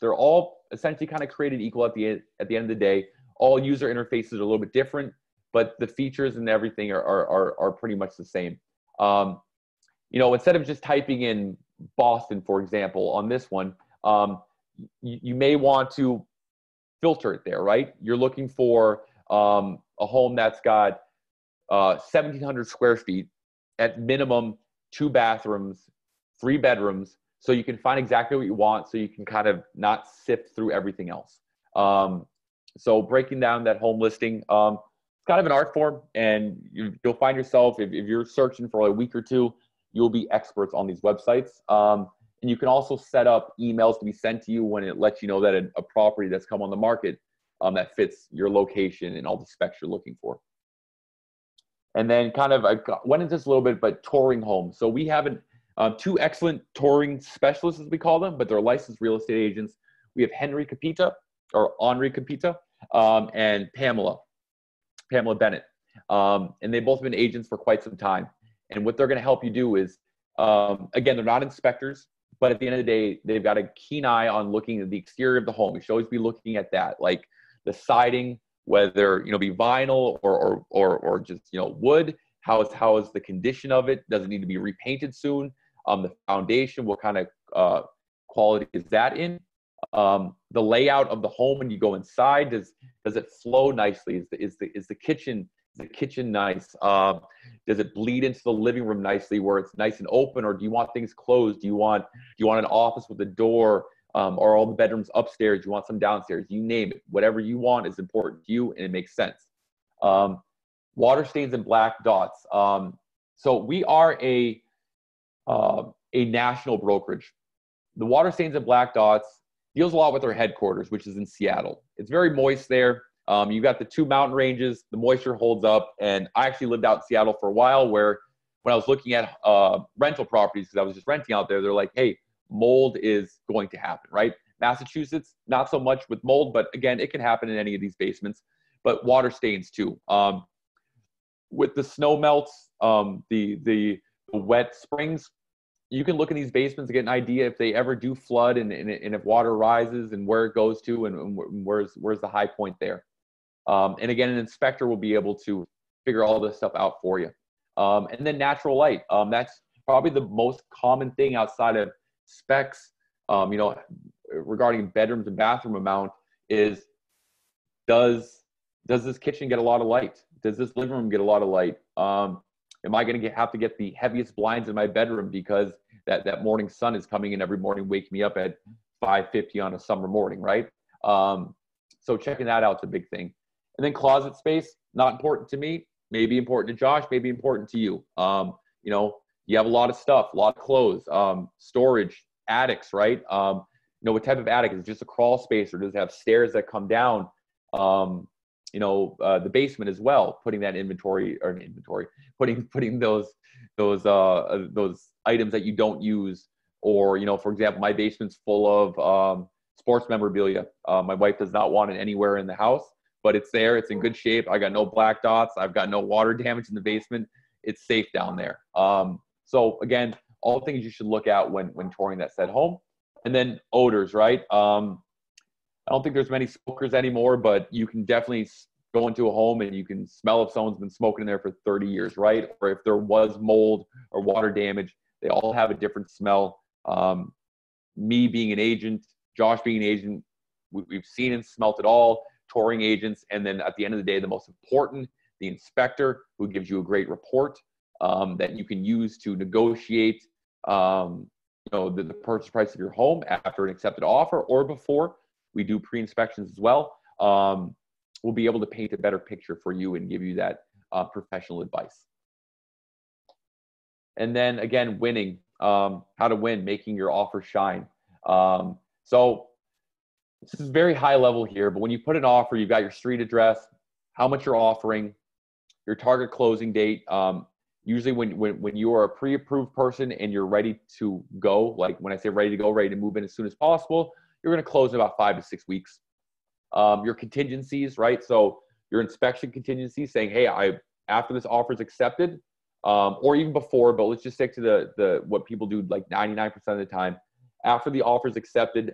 they're all essentially kind of created equal at the end of the day. All user interfaces are a little bit different, but the features and everything are pretty much the same. Instead of just typing in Boston, for example, on this one, you may want to filter it there, right? You're looking for a home that's got 1,700 square feet, at minimum 2 bathrooms, 3 bedrooms, so you can find exactly what you want, so you can kind of not sift through everything else. So breaking down that home listing, it's kind of an art form, and you'll find yourself, if you're searching for a week or two, you'll be experts on these websites. And you can also set up emails to be sent to you when it lets you know that a property that's come on the market that fits your location and all the specs you're looking for. And then I went into this a little bit, but touring homes. So we have 2 excellent touring specialists, as we call them, but they're licensed real estate agents. We have Henry Capita, and Pamela Bennett. And they've both been agents for quite some time. And what they're going to help you do is, again, they're not inspectors, but at the end of the day, they've got a keen eye on looking at the exterior of the home. You should always be looking at that, like the siding, whether be vinyl or just wood. How is the condition of it? Does it need to be repainted soon? The foundation, what kind of quality is that in? The layout of the home when you go inside, does it flow nicely? Is the kitchen nice? Does it bleed into the living room nicely where it's nice and open, or do you want things closed? Do you want an office with a door, or all the bedrooms upstairs? Do you want some downstairs? You name it. Whatever you want is important to you, and it makes sense. Water stains and black dots. So we are a national brokerage. The water stains and black dots deals a lot with our headquarters, which is in Seattle. It's very moist there. You've got the 2 mountain ranges, the moisture holds up, and I actually lived out in Seattle for a while, where when I was looking at rental properties, because I was just renting out there, they're like, hey, mold is going to happen, right? Massachusetts, not so much with mold, but again, it can happen in any of these basements, but water stains too. With the snow melts, the wet springs, you can look in these basements to get an idea if they ever do flood, and if water rises and where it goes to, and where's the high point there. And again, an inspector will be able to figure all this stuff out for you. And then natural light. That's probably the most common thing outside of specs, regarding bedrooms and bathroom amount, is does this kitchen get a lot of light? Does this living room get a lot of light? Am I going to have to get the heaviest blinds in my bedroom because that morning sun is coming in every morning, wake me up at 5:50 on a summer morning, right? So checking that out is a big thing. And then closet space, not important to me, maybe important to Josh, maybe important to you. You have a lot of stuff, a lot of clothes, storage, attics, right? What type of attic? Is it just a crawl space, or does it have stairs that come down? The basement as well, putting that putting those items that you don't use, or, for example, my basement's full of sports memorabilia. My wife does not want it anywhere in the house, but it's there. It's in good shape. I got no black dots. I've got no water damage in the basement. It's safe down there. So again, all things you should look at when touring that said home. And then odors, right? I don't think there's many smokers anymore, but you can definitely go into a home and you can smell if someone's been smoking in there for 30 years, right? Or if there was mold or water damage, they all have a different smell. Me being an agent, Josh being an agent, we've seen and smelt it all, touring agents. And then at the end of the day, the most important, the inspector, who gives you a great report that you can use to negotiate the purchase price of your home after an accepted offer or before. We do pre-inspections as well. We'll be able to paint a better picture for you and give you that professional advice. And then again, winning, how to win, making your offer shine. So this is very high level here, but when you put an offer, you've got your street address, how much you're offering, your target closing date. Usually when you are a pre-approved person and you're ready to go, like when I say ready to go, ready to move in as soon as possible, you're going to close in about 5 to 6 weeks. Your contingencies, right? So your inspection contingency saying, hey, after this offer is accepted, or even before, but let's just stick to the what people do like 99% of the time. After the offer is accepted,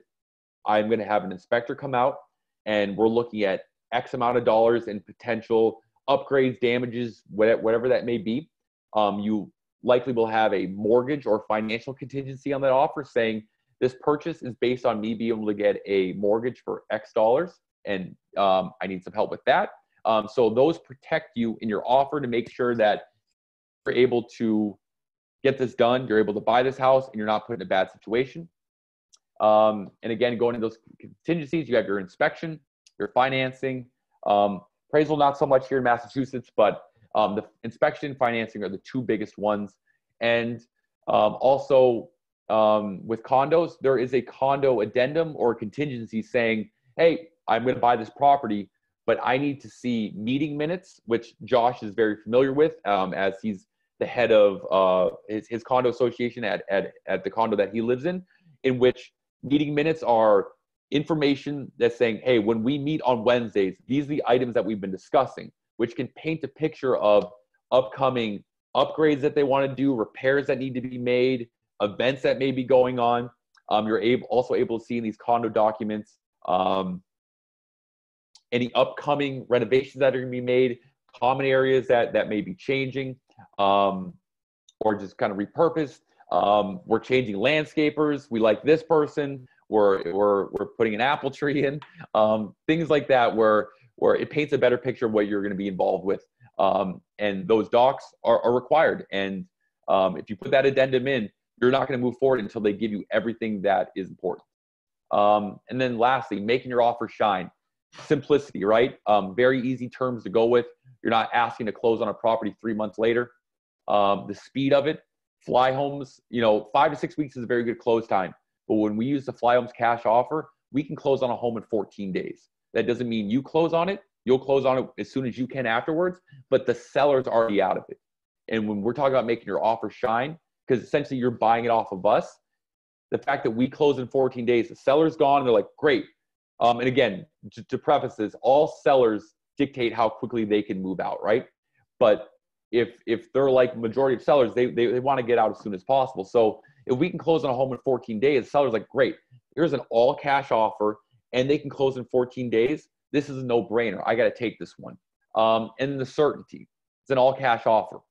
I'm going to have an inspector come out, and we're looking at X amount of dollars in potential upgrades, damages, whatever that may be. You likely will have a mortgage or financial contingency on that offer saying this purchase is based on me being able to get a mortgage for X dollars, and I need some help with that. So those protect you in your offer to make sure that you're able to get this done, you're able to buy this house, and you're not put in a bad situation. And again, going into those contingencies, you have your inspection, your financing, appraisal, not so much here in Massachusetts, but the inspection and financing are the two biggest ones. And also with condos, there is a condo addendum or contingency saying, hey, I'm going to buy this property, but I need to see meeting minutes, which Josh is very familiar with, as he's the head of his condo association at the condo that he lives in which meeting minutes are information that's saying, hey, when we meet on Wednesdays, these are the items that we've been discussing, which can paint a picture of upcoming upgrades that they want to do, repairs that need to be made, events that may be going on. You're also able to see in these condo documents any upcoming renovations that are going to be made, common areas that may be changing, or just kind of repurposed. We're changing landscapers. We like this person. We're putting an apple tree in. Things like that where it paints a better picture of what you're going to be involved with. And those docs are required. And if you put that addendum in, you're not going to move forward until they give you everything that is important. And then lastly, making your offer shine. Simplicity, right? Very easy terms to go with. You're not asking to close on a property 3 months later. The speed of it, Flyhomes, 5 to 6 weeks is a very good close time. But when we use the Flyhomes cash offer, we can close on a home in 14 days. That doesn't mean you close on it. You'll close on it as soon as you can afterwards, but the seller's already out of it. And when we're talking about making your offer shine, because essentially you're buying it off of us, the fact that we close in 14 days, the seller's gone, and they're like, great. And again, to preface this, all sellers dictate how quickly they can move out, right? But if they're like majority of sellers, they want to get out as soon as possible. So if we can close on a home in 14 days, the seller's like, great, here's an all cash offer, and they can close in 14 days. This is a no brainer. I got to take this one. And the certainty, it's an all cash offer,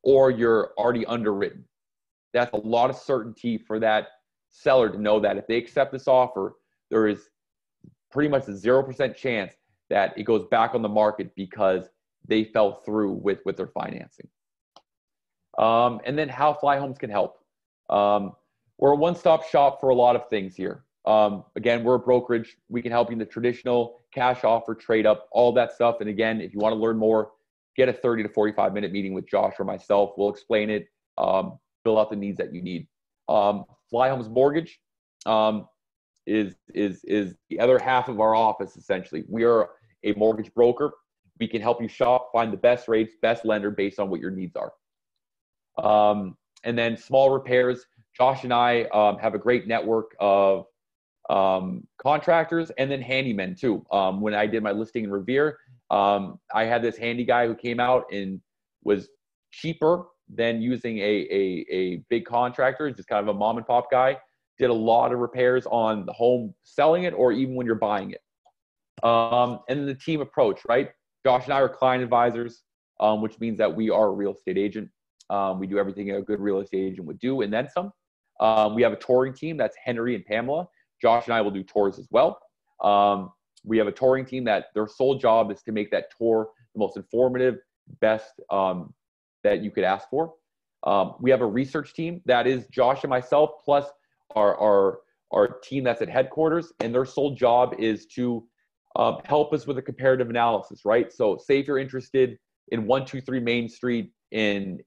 or you're already underwritten. That's a lot of certainty for that seller to know that if they accept this offer, there is pretty much a 0% chance that it goes back on the market because they fell through with their financing. And then how Flyhomes can help. We're a one-stop shop for a lot of things here. Again, we're a brokerage. We can help you in the traditional cash offer, trade up, all that stuff. And again, if you want to learn more, get a 30 to 45-minute meeting with Josh or myself. We'll explain it, fill out the needs that you need. Flyhomes Mortgage is the other half of our office, essentially. We are a mortgage broker. We can help you shop, find the best rates, best lender based on what your needs are. And then small repairs. Josh and I have a great network of contractors and then handymen too. When I did my listing in Revere, I had this handy guy who came out and was cheaper than using a big contractor, just kind of a mom and pop guy. Did a lot of repairs on the home, selling it, or even when you're buying it. And then the team approach, right? Josh and I are client advisors, which means that we are a real estate agent. We do everything a good real estate agent would do and then some. We have a touring team. That's Henry and Pamela. Josh and I will do tours as well. We have a touring team that their sole job is to make that tour the most informative, best that you could ask for. We have a research team that is Josh and myself plus our team that's at headquarters, and their sole job is to help us with a comparative analysis, right? So say if you're interested in 123 Main Street in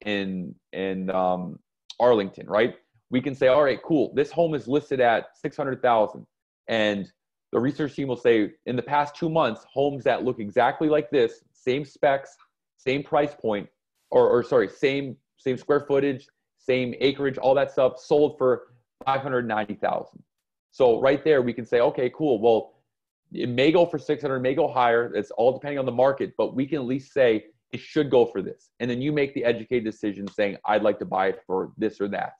Arlington, right? We can say, all right, cool. This home is listed at $600,000. And the research team will say, in the past 2 months, homes that look exactly like this, same specs, same price point, or sorry, same square footage, same acreage, all that stuff, sold for $590,000. So right there, we can say, okay, cool. Well, it may go for 600, may go higher. It's all depending on the market, but we can at least say it should go for this. And then you make the educated decision saying, I'd like to buy it for this or that.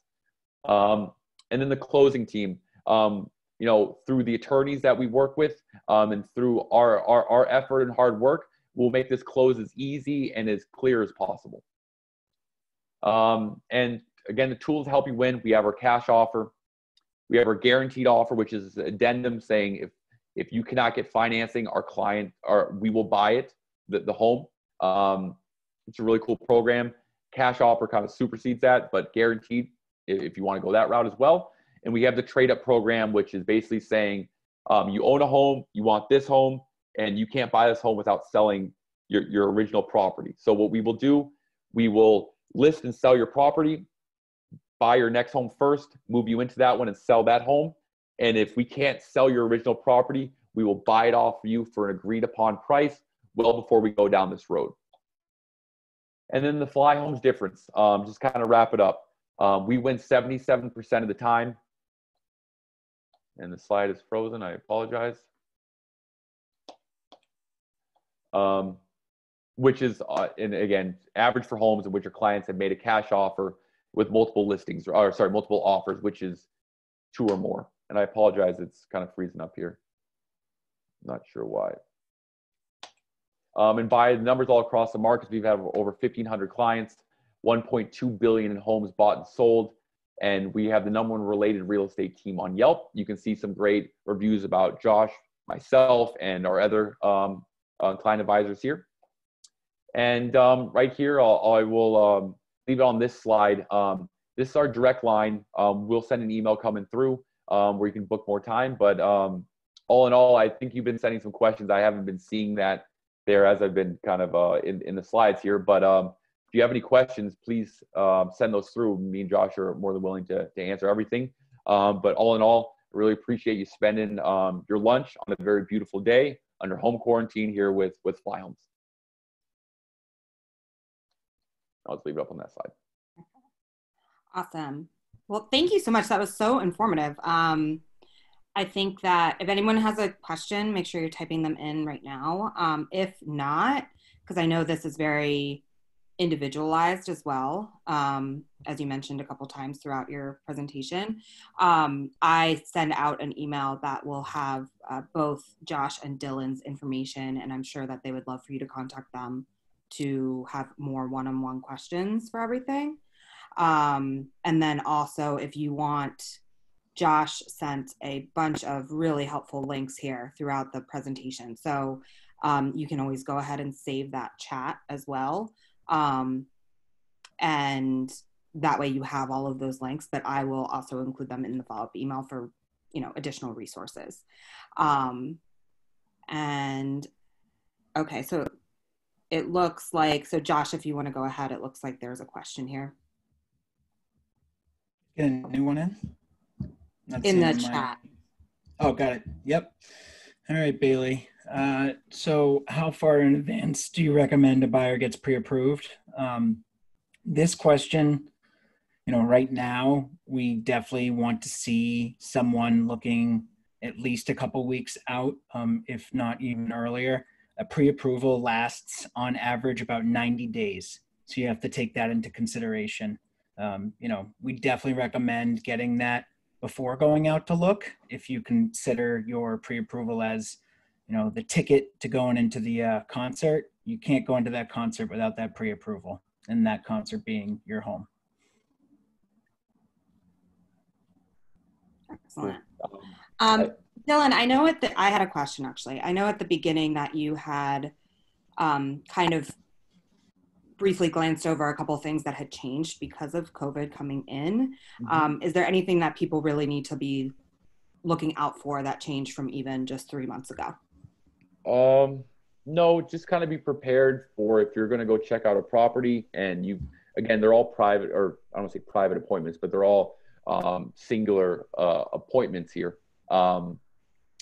And then the closing team, through the attorneys that we work with, and through our effort and hard work, we'll make this close as easy and as clear as possible. And again, the tools to help you win, we have our cash offer. We have our guaranteed offer, which is an addendum saying if you cannot get financing, we will buy it, the home. It's a really cool program. Cash offer kind of supersedes that, but guaranteed if you want to go that route as well. And we have the trade up program, which is basically saying you own a home, you want this home, and you can't buy this home without selling your original property. So what we will do, we will list and sell your property, buy your next home first, move you into that one and sell that home. And if we can't sell your original property, we will buy it off you for an agreed upon price well before we go down this road. And then the Flyhomes difference, just kind of wrap it up. We win 77% of the time. And the slide is frozen, I apologize. Which is, and again, average for homes in which your clients have made a cash offer with multiple multiple offers, which is 2 or more. And I apologize, it's kind of freezing up here. Not sure why. And by the numbers all across the markets, we've had over 1,500 clients, 1.2 billion in homes bought and sold. And we have the #1 related real estate team on Yelp. You can see some great reviews about Josh, myself, and our other client advisors here. And right here, I will leave it on this slide. This is our direct line. We'll send an email coming through where you can book more time. But all in all, I think you've been sending some questions. I haven't been seeing that there as I've been kind of in the slides here. But if you have any questions, please send those through. Me and Josh are more than willing to answer everything. But all in all, I really appreciate you spending your lunch on a very beautiful day under home quarantine here with Flyhomes. I'll just leave it up on that side. Awesome. Well, thank you so much. That was so informative. I think that if anyone has a question, make sure you're typing them in right now. If not, because I know this is very individualized as well, as you mentioned a couple times throughout your presentation, I send out an email that will have both Josh and Dylan's information, and I'm sure that they would love for you to contact them to have more one-on-one questions for everything. And then also, if you want, Josh sent a bunch of really helpful links here throughout the presentation. So you can always go ahead and save that chat as well. And that way you have all of those links, but I will also include them in the follow-up email for, additional resources. And okay, so it looks like, so Josh, if you want to go ahead, it looks like there's a question here. Get a new one in? In the chat. Oh, got it. Yep. All right, Bailey. So how far in advance do you recommend a buyer gets pre-approved? This question, right now, we definitely want to see someone looking at least a couple weeks out, if not even earlier. A pre-approval lasts on average about 90 days. So you have to take that into consideration. We definitely recommend getting that before going out to look. If you consider your pre-approval as, the ticket to going into the concert, you can't go into that concert without that pre-approval, and that concert being your home. Excellent. Dylan, I know I had a question actually. I know at the beginning that you had kind of briefly glanced over a couple of things that had changed because of COVID coming in. Is there anything that people really need to be looking out for that changed from even just 3 months ago? No, just kind of be prepared for if you're going to go check out a property and again, they're all private, or I don't want to say private appointments, but they're all singular appointments here.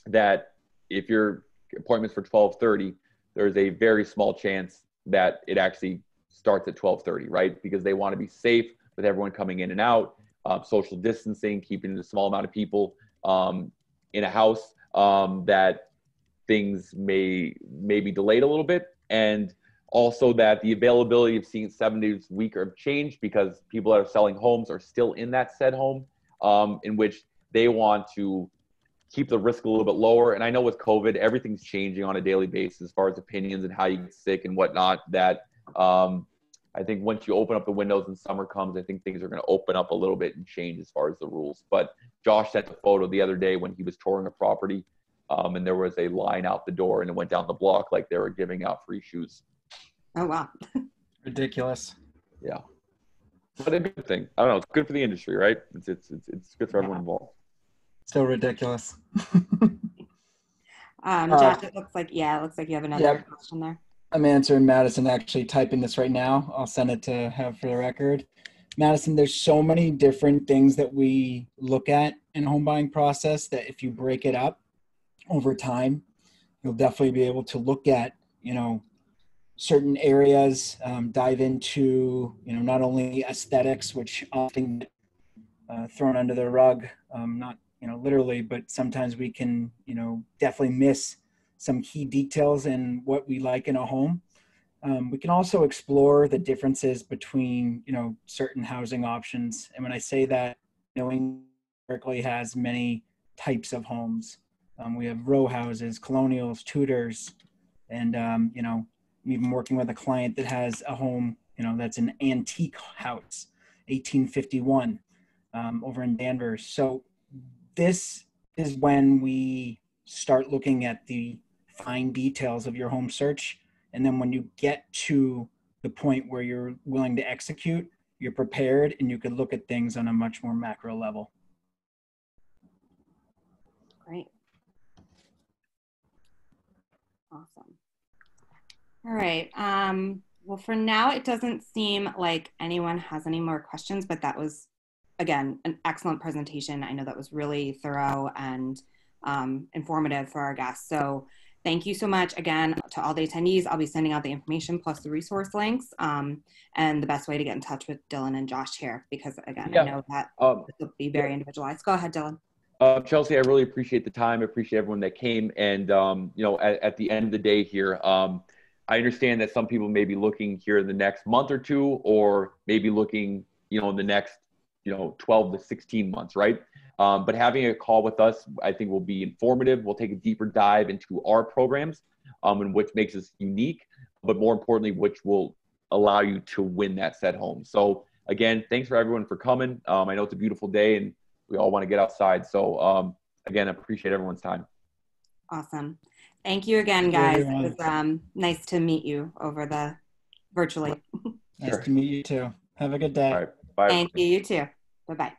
That if your appointment's for 12:30, there's a very small chance that it actually starts at 12:30, right? Because they want to be safe with everyone coming in and out, social distancing, keeping a small amount of people in a house, that things may be delayed a little bit. And also that the availability of seeing 7 days a week have changed because people that are selling homes are still in that said home, in which they want to keep the risk a little bit lower. And I know with COVID, everything's changing on a daily basis as far as opinions and how you get sick and whatnot, that I think once you open up the windows and summer comes, I think things are going to open up a little bit and change as far as the rules. But Josh sent a photo the other day when he was touring a property, and there was a line out the door and it went down the block like they were giving out free shoes. Oh, wow. Ridiculous. Yeah. But a good thing. I don't know. It's good for the industry, right? It's good for everyone involved. Still ridiculous. Josh, it looks like you have another question there. I'm answering Madison, actually typing this right now. I'll send it to have for the record. Madison, there's so many different things that we look at in the home buying process that if you break it up over time, you'll definitely be able to look at, certain areas, dive into, not only aesthetics, which often get thrown under the rug, not, literally, but sometimes we can, definitely miss some key details in what we like in a home. We can also explore the differences between, certain housing options. And when I say that, knowing Berkeley has many types of homes. We have row houses, colonials, Tudors, and, even working with a client that has a home, that's an antique house, 1851, over in Danvers. So this is when we start looking at the fine details of your home search. And then when you get to the point where you're willing to execute, you're prepared and you can look at things on a much more macro level. Great. Awesome. All right. Well, for now, it doesn't seem like anyone has any more questions, but that was, again, an excellent presentation. I know that was really thorough and informative for our guests. So thank you so much again to all the attendees. I'll be sending out the information plus the resource links, and the best way to get in touch with Dylan and Josh here, because again, I know that this will be very individualized. Go ahead, Dylan. Chelsea, I really appreciate the time. I appreciate everyone that came. And, at the end of the day here, I understand that some people may be looking here in the next month or two, or maybe looking, in the next, 12 to 16 months, right? But having a call with us, I think will be informative. We'll take a deeper dive into our programs, and which makes us unique, but more importantly, which will allow you to win that said home. So again, thanks for everyone for coming. I know it's a beautiful day and we all want to get outside. So again, I appreciate everyone's time. Awesome. Thank you again, guys. It was nice to meet you over the virtually. Nice to meet you too. Have a good day. All right. Bye. Thank you. You too. Bye-bye.